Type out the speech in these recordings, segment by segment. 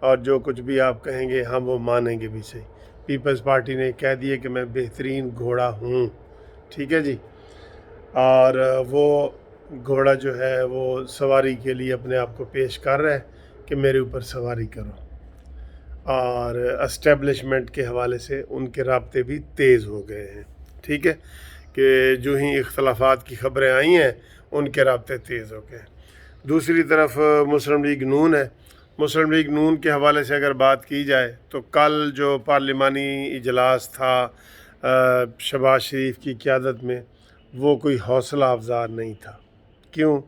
اور جو کچھ بھی آپ کہیں گے ہم وہ مانیں گے بھی صحیح۔ پیپلز پارٹی نے کہہ دیا کہ میں بہترین گھوڑا ہوں، ٹھیک ہے جی، اور وہ گھوڑا جو ہے وہ سواری کے لیے اپنے آپ کو پیش کر رہا ہے کہ میرے اوپر سواری کرو، اور اسٹیبلشمنٹ کے حوالے سے ان کے رابطے بھی تیز ہو گئے ہیں، ٹھیک ہے، کہ جو ہی اختلافات کی خبریں آئی ہیں ان کے رابطے تیز ہو گئے ہیں۔ دوسری طرف مسلم لیگ نون ہے، مسلم لیگ نون کے حوالے سے اگر بات کی جائے تو کل جو پارلیمانی اجلاس تھا شہباز شریف کی قیادت میں، وہ کوئی حوصلہ افزا نہیں تھا۔ کیوں؟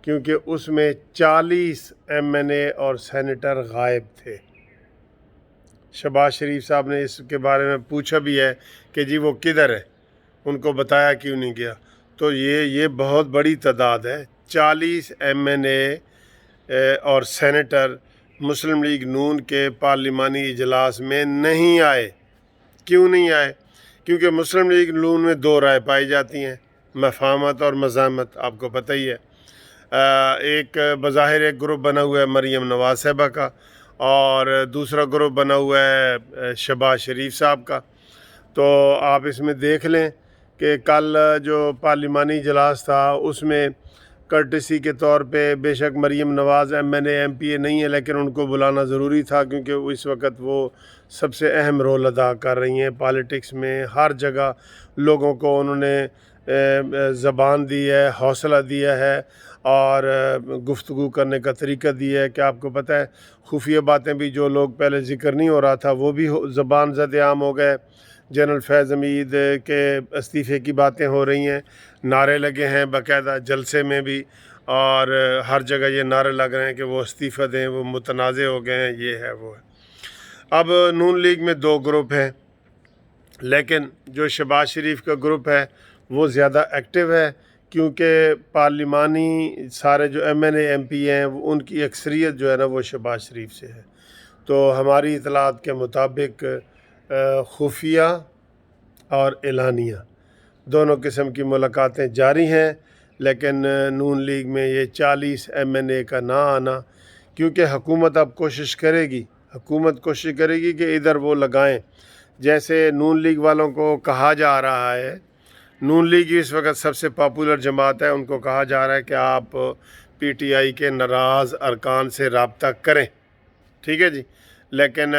کیونکہ اس میں 40 ایم این اے اور سینیٹر غائب تھے۔ شہباز شریف صاحب نے اس کے بارے میں پوچھا بھی ہے کہ جی وہ کدھر ہے، ان کو بتایا کیوں نہیں گیا؟ تو یہ بہت بڑی تعداد ہے، 40 ایم این اے اور سینیٹر مسلم لیگ نون کے پارلیمانی اجلاس میں نہیں آئے۔ کیوں نہیں آئے؟ کیونکہ مسلم لیگ نون میں 2 رائے پائی جاتی ہیں، مفاہمت اور مزاحمت، آپ کو پتہ ہی ہے۔ ایک بظاہر ایک گروپ بنا ہوا ہے مریم نواز صاحبہ کا، اور دوسرا گروپ بنا ہوا ہے شہباز شریف صاحب کا۔ تو آپ اس میں دیکھ لیں کہ کل جو پارلیمانی اجلاس تھا اس میں کرٹسی کے طور پہ بے شک Maryam Nawaz M N A M P A نہیں ہے، لیکن ان کو بلانا ضروری تھا کیونکہ اس وقت وہ سب سے اہم رول ادا کر رہی ہیں پالیٹکس میں۔ ہر جگہ لوگوں کو انہوں نے زبان دی ہے، حوصلہ دیا ہے، اور گفتگو کرنے کا طریقہ دیا ہے کہ آپ کو پتہ ہے خفیہ باتیں بھی جو لوگ پہلے ذکر نہیں ہو رہا تھا وہ بھی زبان زد عام ہو گئے۔ جنرل فیض حمید کے استعفے کی باتیں ہو رہی ہیں، نعرے لگے ہیں باقاعدہ جلسے میں بھی، اور ہر جگہ یہ نعرے لگ رہے ہیں کہ وہ استعفیٰ دیں، وہ متنازع ہو گئے ہیں، یہ ہے وہ ہے۔ اب نون لیگ میں 2 گروپ ہیں، لیکن جو شہباز شریف کا گروپ ہے وہ زیادہ ایکٹیو ہے، کیونکہ پارلیمانی سارے جو M N A M P ہیں ان کی اکثریت جو ہے نا وہ شہباز شریف سے ہے۔ تو ہماری اطلاعات کے مطابق خفیہ اور اعلانیہ دونوں قسم کی ملاقاتیں جاری ہیں، لیکن نون لیگ میں یہ 40 ایم این اے کا نہ آنا، کیونکہ حکومت اب کوشش کرے گی کہ ادھر وہ لگائیں۔ جیسے نون لیگ والوں کو کہا جا رہا ہے، نون لیگ اس وقت سب سے پاپولر جماعت ہے، ان کو کہا جا رہا ہے کہ آپ پی ٹی آئی کے ناراض ارکان سے رابطہ کریں، ٹھیک ہے جی، لیکن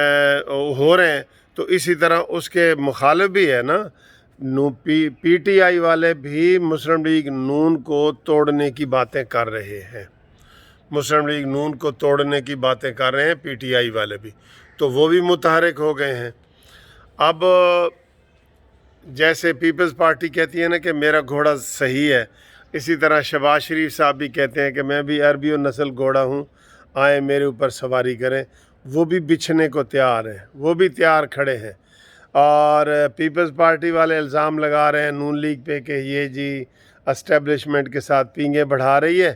ہو رہے ہیں۔ تو اسی طرح اس کے مخالف بھی ہے نا، پی ٹی آئی والے بھی مسلم لیگ نون کو توڑنے کی باتیں کر رہے ہیں، مسلم لیگ نون کو توڑنے کی باتیں کر رہے ہیں پی ٹی آئی والے بھی، تو وہ بھی متحرک ہو گئے ہیں۔ اب جیسے پیپلز پارٹی کہتی ہے نا کہ میرا گھوڑا صحیح ہے، اسی طرح شہباز شریف صاحب بھی کہتے ہیں کہ میں بھی عربی و نسل گھوڑا ہوں، آئیں میرے اوپر سواری کریں۔ وہ بھی بچھنے کو تیار ہیں، وہ بھی تیار کھڑے ہیں، اور پیپلز پارٹی والے الزام لگا رہے ہیں نون لیگ پہ کہ یہ جی اسٹیبلشمنٹ کے ساتھ پینگیں بڑھا رہی ہے،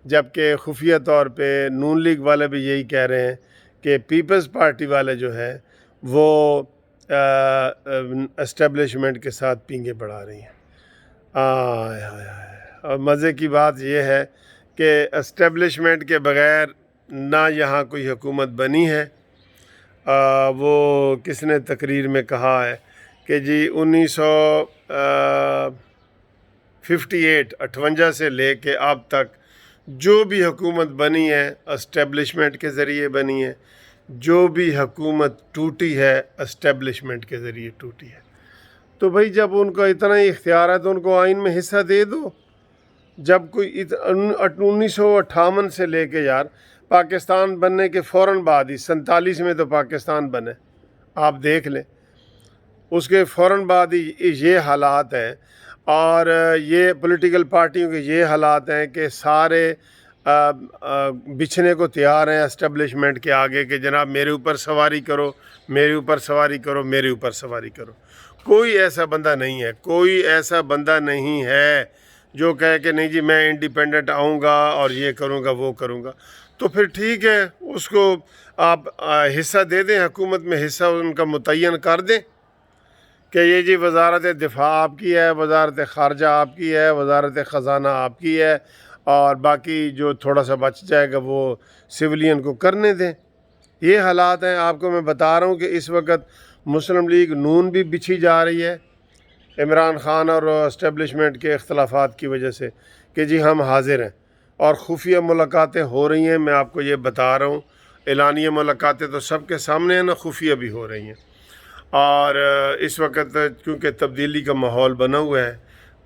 جبکہ خفیہ طور پہ نون لیگ والے بھی یہی کہہ رہے ہیں کہ پیپلز پارٹی والے جو ہے وہ اسٹیبلشمنٹ کے ساتھ پینگیں بڑھا رہی ہیں۔ اور مزے کی بات یہ ہے کہ اسٹیبلشمنٹ کے بغیر نہ یہاں کوئی حکومت بنی ہے۔ وہ کس نے تقریر میں کہا ہے کہ جی 58 سے لے کے اب تک جو بھی حکومت بنی ہے اسٹیبلشمنٹ کے ذریعے بنی ہے، جو بھی حکومت ٹوٹی ہے اسٹیبلشمنٹ کے ذریعے ٹوٹی ہے۔ تو بھائی جب ان کو اتنا ہی اختیار ہے تو ان کو آئین میں حصہ دے دو۔ جب کوئی 1958 سے لے کے یار پاکستان بننے کے فوراً بعد ہی 47 میں تو پاکستان بنے، آپ دیکھ لیں، اس کے فوراً بعد ہی یہ حالات ہیں، اور یہ پولیٹیکل پارٹیوں کے یہ حالات ہیں کہ سارے بچھنے کو تیار ہیں اسٹیبلشمنٹ کے آگے کہ جناب میرے اوپر سواری کرو، میرے اوپر سواری کرو، میرے اوپر سواری کرو۔ کوئی ایسا بندہ نہیں ہے، کوئی ایسا بندہ نہیں ہے جو کہے کہ نہیں جی میں انڈیپینڈنٹ آؤں گا اور یہ کروں گا وہ کروں گا۔ تو پھر ٹھیک ہے، اس کو آپ حصہ دے دیں، حکومت میں حصہ ان کا متعین کر دیں، کہ یہ جی وزارت دفاع آپ کی ہے، وزارت خارجہ آپ کی ہے، وزارت خزانہ آپ کی ہے، اور باقی جو تھوڑا سا بچ جائے گا وہ سویلین کو کرنے دیں۔ یہ حالات ہیں۔ آپ کو میں بتا رہا ہوں کہ اس وقت مسلم لیگ نون بھی بچھی جا رہی ہے عمران خان اور اسٹیبلشمنٹ کے اختلافات کی وجہ سے، کہ جی ہم حاضر ہیں، اور خفیہ ملاقاتیں ہو رہی ہیں۔ میں آپ کو یہ بتا رہا ہوں، اعلانیہ ملاقاتیں تو سب کے سامنے ہیں نا، خفیہ بھی ہو رہی ہیں۔ اور اس وقت کیونکہ تبدیلی کا ماحول بنا ہوا ہے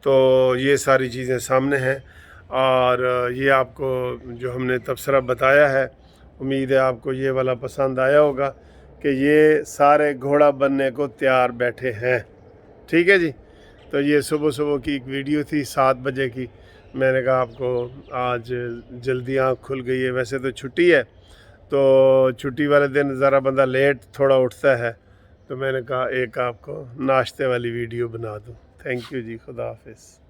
تو یہ ساری چیزیں سامنے ہیں، اور یہ آپ کو جو ہم نے تبصرہ بتایا ہے، امید ہے آپ کو یہ والا پسند آیا ہوگا کہ یہ سارے گھوڑا بننے کو تیار بیٹھے ہیں۔ ٹھیک ہے جی، تو یہ صبح کی ایک ویڈیو تھی 7 بجے کی۔ میں نے کہا آپ کو آج جلدی آنکھ کھل گئی ہے، ویسے تو چھٹی ہے، تو چھٹی والے دن ذرا بندہ لیٹ تھوڑا اٹھتا ہے، تو میں نے کہا ایک آپ کو ناشتے والی ویڈیو بنا دوں۔ تھینک یو جی، خدا حافظ۔